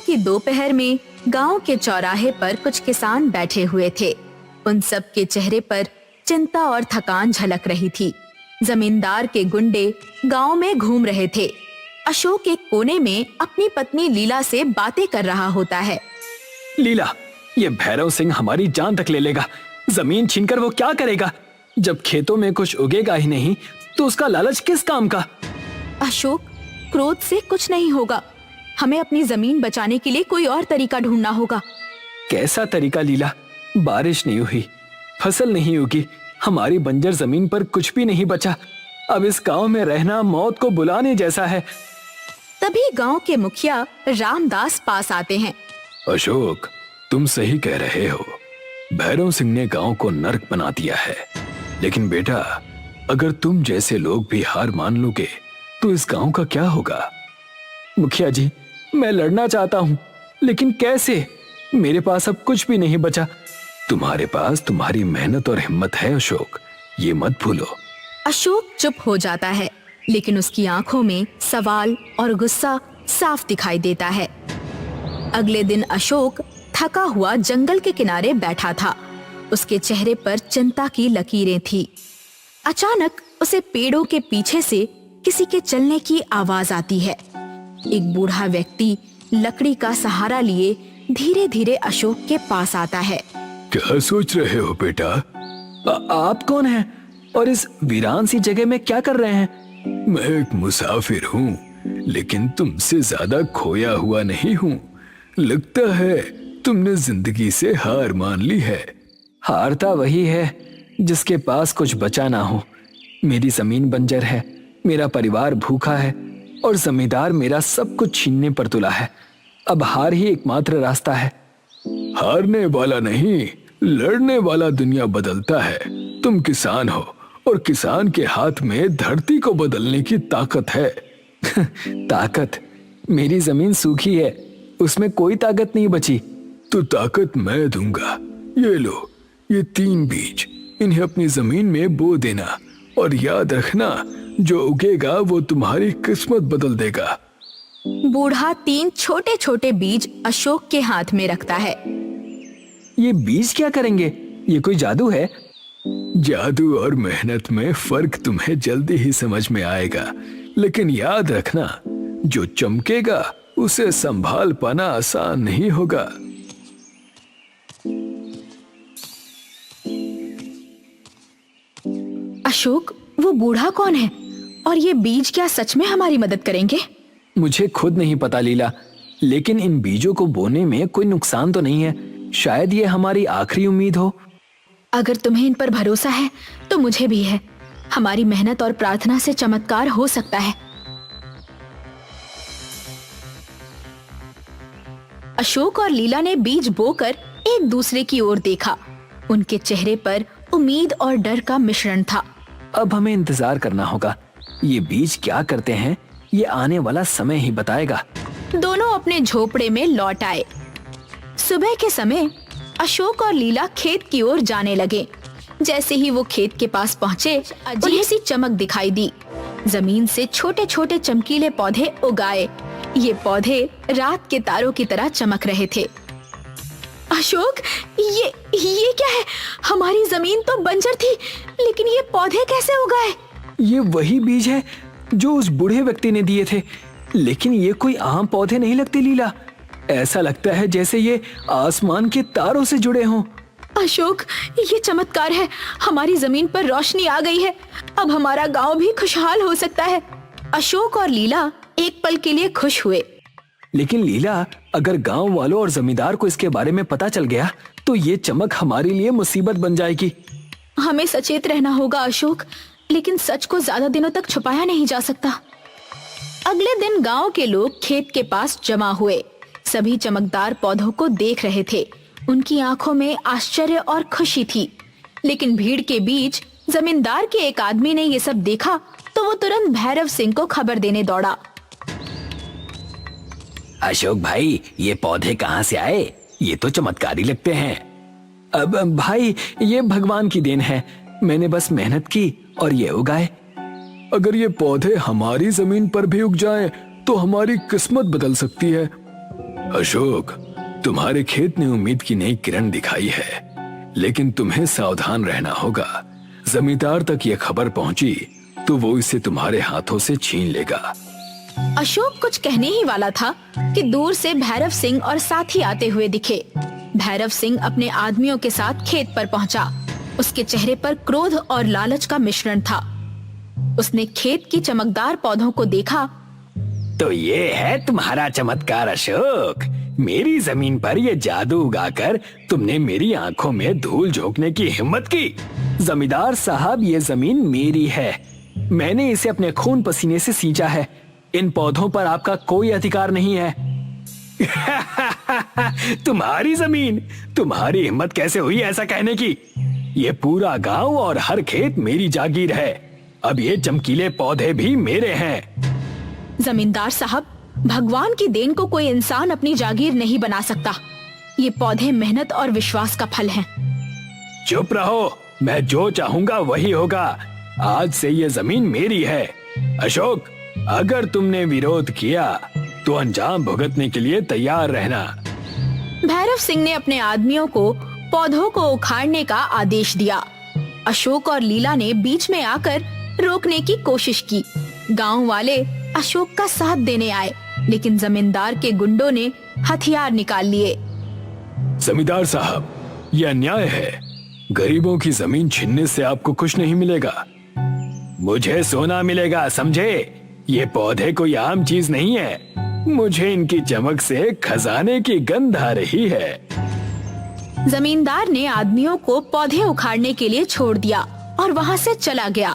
की दोपहर में गांव के चौराहे पर कुछ किसान बैठे हुए थे। उन सब के चेहरे पर चिंता और थकान झलक रही थी। जमींदार के गुंडे गांव में घूम रहे थे। अशोक एक कोने में अपनी पत्नी लीला से बातें कर रहा होता है। लीला, ये भैरव सिंह हमारी जान तक ले लेगा। जमीन छीनकर वो क्या करेगा? जब खेतों में कुछ उगेगा ही नहीं तो उसका लालच किस काम का? अशोक, क्रोध से कुछ नहीं होगा। हमें अपनी जमीन बचाने के लिए कोई और तरीका ढूंढना होगा। कैसा तरीका लीला? बारिश नहीं हुई, फसल नहीं उगी, हमारी बंजर जमीन पर कुछ भी नहीं बचा। अब इस गांव में रहना मौत को बुलाने जैसा है। तभी गांव के मुखिया रामदास पास आते हैं। अशोक, तुम सही कह रहे हो। भैरव सिंह ने गांव को नर्क बना दिया है। लेकिन बेटा, अगर तुम जैसे लोग भी हार मान लोगे तो इस गांव का क्या होगा? मुखिया जी, मैं लड़ना चाहता हूं, लेकिन कैसे? मेरे पास अब कुछ भी नहीं बचा। तुम्हारे पास तुम्हारी मेहनत और हिम्मत है अशोक, ये मत भूलो। अशोक चुप हो जाता है, लेकिन उसकी आंखों में सवाल और गुस्सा साफ दिखाई देता है। अगले दिन अशोक थका हुआ जंगल के किनारे बैठा था। उसके चेहरे पर चिंता की लकीरें थी। अचानक उसे पेड़ों के पीछे से किसी के चलने की आवाज आती है। एक बूढ़ा व्यक्ति लकड़ी का सहारा लिए धीरे धीरे अशोक के पास आता है। क्या सोच रहे हो बेटा? आप कौन हैं और इस वीरान सी जगह में क्या कर रहे हैं? मैं एक मुसाफिर हूँ, लेकिन तुमसे ज्यादा खोया हुआ नहीं हूँ। लगता है तुमने जिंदगी से हार मान ली है। हारता वही है जिसके पास कुछ बचा ना हो। मेरी जमीन बंजर है, मेरा परिवार भूखा है और जमींदार मेरा सब कुछ छीनने पर तुला है। अब हार ही एकमात्र रास्ता है। हारने वाला नहीं, लड़ने वाला दुनिया बदलता है। तुम किसान हो और किसान के हाथ में धरती को बदलने की ताकत है। ताकत? मेरी जमीन सूखी है, उसमें कोई ताकत नहीं बची। तो ताकत मैं दूंगा। ये लो, ये 3 बीज, इन्हें अपनी जमीन में बो देना और याद रखना, जो उगेगा वो तुम्हारी किस्मत बदल देगा। बूढ़ा 3 छोटे छोटे बीज अशोक के हाथ में रखता है। ये बीज क्या करेंगे? ये कोई जादू है? जादू और मेहनत में फर्क तुम्हें जल्दी ही समझ में आएगा, लेकिन याद रखना, जो चमकेगा उसे संभाल पाना आसान नहीं होगा। अशोक, वो बूढ़ा कौन है और ये बीज क्या सच में हमारी मदद करेंगे? मुझे खुद नहीं पता लीला, लेकिन इन बीजों को बोने में कोई नुकसान तो नहीं है। शायद ये हमारी आखिरी उम्मीद हो। अगर तुम्हें इन पर भरोसा है तो मुझे भी है। हमारी मेहनत और प्रार्थना से चमत्कार हो सकता है। अशोक और लीला ने बीज बोकर एक दूसरे की ओर देखा। उनके चेहरे पर उम्मीद और डर का मिश्रण था। अब हमें इंतजार करना होगा। ये बीज क्या करते हैं, ये आने वाला समय ही बताएगा। दोनों अपने झोपड़े में लौट आए। सुबह के समय अशोक और लीला खेत की ओर जाने लगे। जैसे ही वो खेत के पास पहुँचे, अजीब सी चमक दिखाई दी। जमीन से छोटे छोटे चमकीले पौधे उगाए। ये पौधे रात के तारों की तरह चमक रहे थे। अशोक, ये क्या है? हमारी जमीन तो बंजर थी, लेकिन ये पौधे कैसे उगाए? ये वही बीज है जो उस बूढ़े व्यक्ति ने दिए थे, लेकिन ये कोई आम पौधे नहीं लगते लीला। ऐसा लगता है जैसे ये आसमान के तारों से जुड़े हों। अशोक, ये चमत्कार है। हमारी जमीन पर रोशनी आ गई है। अब हमारा गांव भी खुशहाल हो सकता है। अशोक और लीला एक पल के लिए खुश हुए। लेकिन लीला, अगर गांव वालों और जमींदार को इसके बारे में पता चल गया तो ये चमक हमारे लिए मुसीबत बन जाएगी। हमें सचेत रहना होगा अशोक, लेकिन सच को ज्यादा दिनों तक छुपाया नहीं जा सकता। अगले दिन गांव के लोग खेत के पास जमा हुए। सभी चमकदार पौधों को देख रहे थे। उनकी आंखों में आश्चर्य और खुशी थी। लेकिन भीड़ के बीच जमींदार के एक आदमी ने ये सब देखा तो वो तुरंत भैरव सिंह को खबर देने दौड़ा। अशोक भाई, ये पौधे कहाँ से आए? ये तो चमत्कारी लगते हैं। अब भाई, ये भगवान की देन है। मैंने बस मेहनत की और ये उगाए। अगर ये पौधे हमारी जमीन पर भी उग जाएं, तो हमारी किस्मत बदल सकती है। अशोक, तुम्हारे खेत ने उम्मीद की नई किरण दिखाई है, लेकिन तुम्हें सावधान रहना होगा। जमींदार तक ये खबर पहुंची तो वो इसे तुम्हारे हाथों से छीन लेगा। अशोक कुछ कहने ही वाला था कि दूर से भैरव सिंह और साथी आते हुए दिखे। भैरव सिंह अपने आदमियों के साथ खेत पर पहुंचा। उसके चेहरे पर क्रोध और लालच का मिश्रण था। उसने खेत की चमकदार पौधों को देखा। तो ये है तुम्हारा चमत्कार अशोक। मेरी जमीन पर ये जादू उगाकर तुमने मेरी आंखों में धूल झोंकने की हिम्मत की। जमींदार साहब, ये जमीन मेरी है। मैंने इसे अपने खून पसीने से सींचा है। इन पौधों पर आपका कोई अधिकार नहीं है। तुम्हारी जमीन, तुम्हारी हिम्मत कैसे हुई ऐसा कहने की? ये पूरा गांव और हर खेत मेरी जागीर है। अब ये चमकीले पौधे भी मेरे हैं। जमींदार साहब, भगवान की देन को कोई इंसान अपनी जागीर नहीं बना सकता। ये पौधे मेहनत और विश्वास का फल हैं। चुप रहो, मैं जो चाहूंगा वही होगा। आज से ये जमीन मेरी है। अशोक, अगर तुमने विरोध किया तो अंजाम भुगतने के लिए तैयार रहना। भैरव सिंह ने अपने आदमियों को पौधों को उखाड़ने का आदेश दिया। अशोक और लीला ने बीच में आकर रोकने की कोशिश की। गांव वाले अशोक का साथ देने आए, लेकिन जमींदार के गुंडों ने हथियार निकाल लिए। जमींदार साहब, यह अन्याय है। गरीबों की जमीन छीनने से आपको कुछ नहीं मिलेगा। मुझे सोना मिलेगा, समझे? ये पौधे कोई आम चीज नहीं है। मुझे इनकी चमक से खजाने की गंध आ रही है। जमींदार ने आदमियों को पौधे उखाड़ने के लिए छोड़ दिया और वहां से चला गया।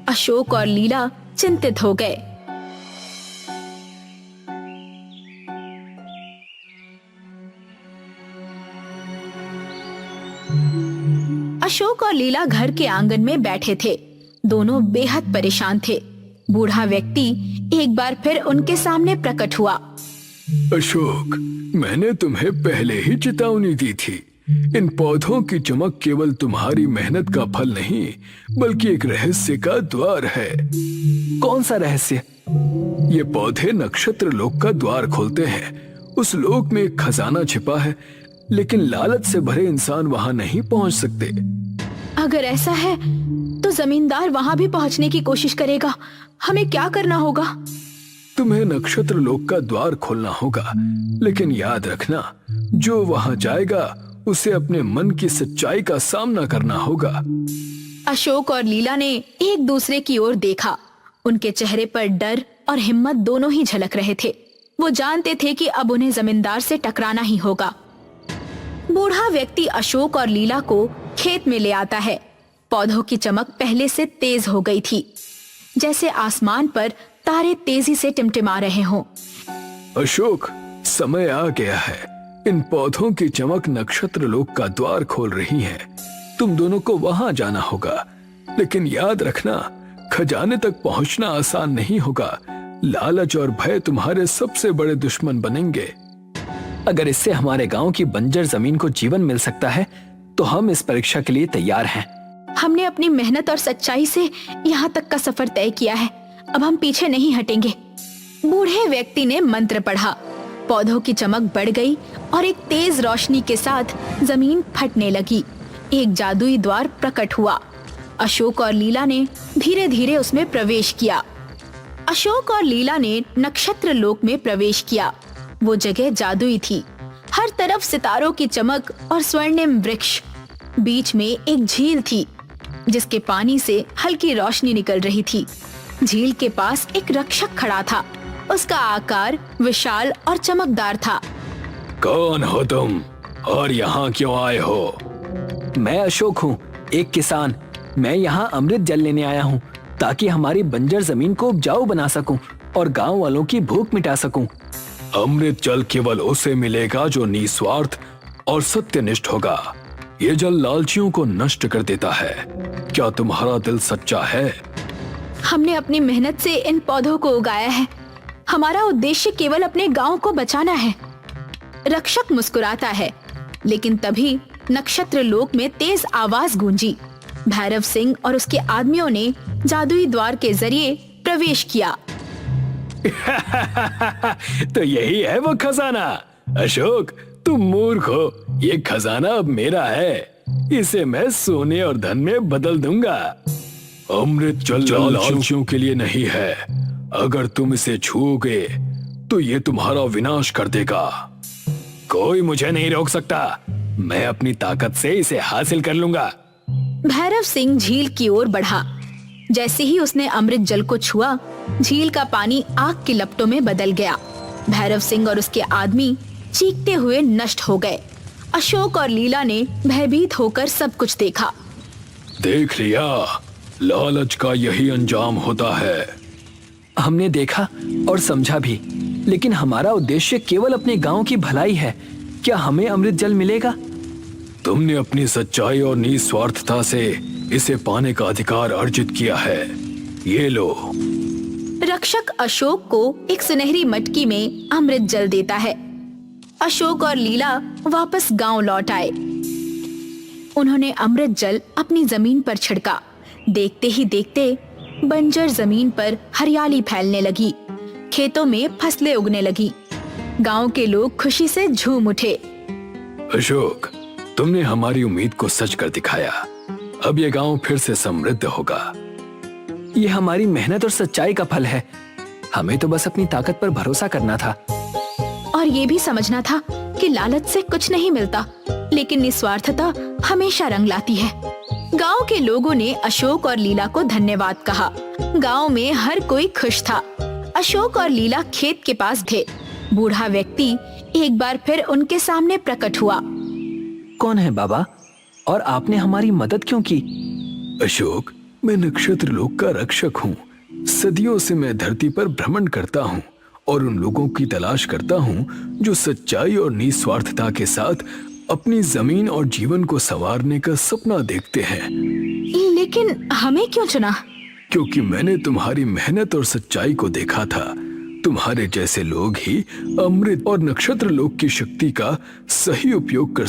अशोक और लीला चिंतित हो गए। अशोक और लीला घर के आंगन में बैठे थे। दोनों बेहद परेशान थे। बूढ़ा व्यक्ति एक बार फिर उनके सामने प्रकट हुआ। अशोक, मैंने तुम्हें पहले ही चेतावनी दी थी। इन पौधों की चमक केवल तुम्हारी मेहनत का फल नहीं, बल्कि एक रहस्य का द्वार है। कौन सा रहस्य? ये पौधे नक्षत्र लोक का द्वार खोलते हैं। उस लोक में एक खजाना छिपा है, लेकिन लालच से भरे इंसान वहां नहीं पहुंच सकते। अगर ऐसा है तो जमींदार वहां भी पहुंचने की कोशिश करेगा। हमें क्या करना होगा? तुम्हें नक्षत्र लोक का द्वार खोलना होगा, लेकिन याद रखना, जो वहां जाएगा उसे अपने मन की सच्चाई का सामना करना होगा। अशोक और लीला ने एक दूसरे की ओर देखा। उनके चेहरे पर डर और हिम्मत दोनों ही झलक रहे थे। वो जानते थे कि अब उन्हें जमींदार से टकराना ही होगा। बूढ़ा व्यक्ति अशोक और लीला को खेत में ले आता है। पौधों की चमक पहले से तेज हो गई थी, जैसे आसमान पर तारे तेजी से टिमटिमा रहे हों। अशोक, समय आ गया है। इन पौधों की चमक नक्षत्र लोक का द्वार खोल रही है। तुम दोनों को वहां जाना होगा, लेकिन याद रखना, खजाने तक पहुंचना आसान नहीं होगा। लालच और भय तुम्हारे सबसे बड़े दुश्मन बनेंगे। अगर इससे हमारे गांव की बंजर जमीन को जीवन मिल सकता है, तो हम इस परीक्षा के लिए तैयार हैं। हमने अपनी मेहनत और सच्चाई से यहाँ तक का सफर तय किया है। अब हम पीछे नहीं हटेंगे। बूढ़े व्यक्ति ने मंत्र पढ़ा। पौधों की चमक बढ़ गई और एक तेज रोशनी के साथ जमीन फटने लगी। एक जादुई द्वार प्रकट हुआ। अशोक और लीला ने धीरे धीरे उसमें प्रवेश किया। अशोक और लीला ने नक्षत्र लोक में प्रवेश किया। वो जगह जादुई थी। हर तरफ सितारों की चमक और स्वर्णिम वृक्ष। बीच में एक झील थी, जिसके पानी से हल्की रोशनी निकल रही थी। झील के पास एक रक्षक खड़ा था। उसका आकार विशाल और चमकदार था। कौन हो तुम और यहाँ क्यों आए हो? मैं अशोक हूँ, एक किसान। मैं यहाँ अमृत जल लेने आया हूँ, ताकि हमारी बंजर जमीन को उपजाऊ बना सकूं और गांव वालों की भूख मिटा सकूं। अमृत जल केवल उसे मिलेगा जो निस्वार्थ और सत्यनिष्ठ होगा। ये जल लालचियों को नष्ट कर देता है। क्या तुम्हारा दिल सच्चा है? हमने अपनी मेहनत से इन पौधों को उगाया है। हमारा उद्देश्य केवल अपने गांव को बचाना है। रक्षक मुस्कुराता है, लेकिन तभी नक्षत्र लोक में तेज आवाज गूंजी। भैरव सिंह और उसके आदमियों ने जादुई द्वार के जरिए प्रवेश किया। तो यही है वो खजाना। अशोक, तुम मूर्ख हो। ये खजाना अब मेरा है। इसे मैं सोने और धन में बदल दूंगा। अमृत जल लालचियों के लिए नहीं है। अगर तुम इसे छूओगे तो ये तुम्हारा विनाश कर देगा। कोई मुझे नहीं रोक सकता। मैं अपनी ताकत से इसे हासिल कर लूंगा। भैरव सिंह झील की ओर बढ़ा। जैसे ही उसने अमृत जल को छुआ, झील का पानी आग की लपटों में बदल गया। भैरव सिंह और उसके आदमी चीखते हुए नष्ट हो गए। अशोक और लीला ने भयभीत होकर सब कुछ देखा। देख लिया, लालच का यही अंजाम होता है। हमने देखा और समझा भी, लेकिन हमारा उद्देश्य केवल अपने गांव की भलाई है। क्या हमें अमृत जल मिलेगा? तुमने अपनी सच्चाई और निस्वार्थता से इसे पाने का अधिकार अर्जित किया है। ये लो। रक्षक अशोक को एक सुनहरी मटकी में अमृत जल देता है। अशोक और लीला वापस गांव लौट आए। उन्होंने अमृत जल अपनी जमीन पर छिड़का। देखते ही देखते बंजर जमीन पर हरियाली फैलने लगी। खेतों में फसलें उगने लगी। गांव के लोग खुशी से झूम उठे। अशोक, तुमने हमारी उम्मीद को सच कर दिखाया। अब ये गांव फिर से समृद्ध होगा। ये हमारी मेहनत और सच्चाई का फल है। हमें तो बस अपनी ताकत पर भरोसा करना था और ये भी समझना था कि लालच से कुछ नहीं मिलता, लेकिन निस्वार्थता हमेशा रंग लाती है। गांव के लोगों ने अशोक और लीला को धन्यवाद कहा। गांव में हर कोई खुश था। अशोक और लीला खेत के पास थे। बूढ़ा व्यक्ति एक बार फिर उनके सामने प्रकट हुआ। कौन है बाबा, और आपने हमारी मदद क्यों की? अशोक, मैं नक्षत्र लोक का रक्षक हूँ। सदियों से मैं धरती पर भ्रमण करता हूँ और उन लोगों की तलाश करता हूँ जो सच्चाई और निस्वार्थता के साथ अपनी जमीन और जीवन को संवारने का सपना देखते हैं। लेकिन हमें क्यों चुना? क्योंकि मैंने तुम्हारी मेहनत और सच्चाई को देखा था। तुम्हारे जैसे लोग ही अमृत और नक्षत्र लोक की शक्ति का सही उपयोग कर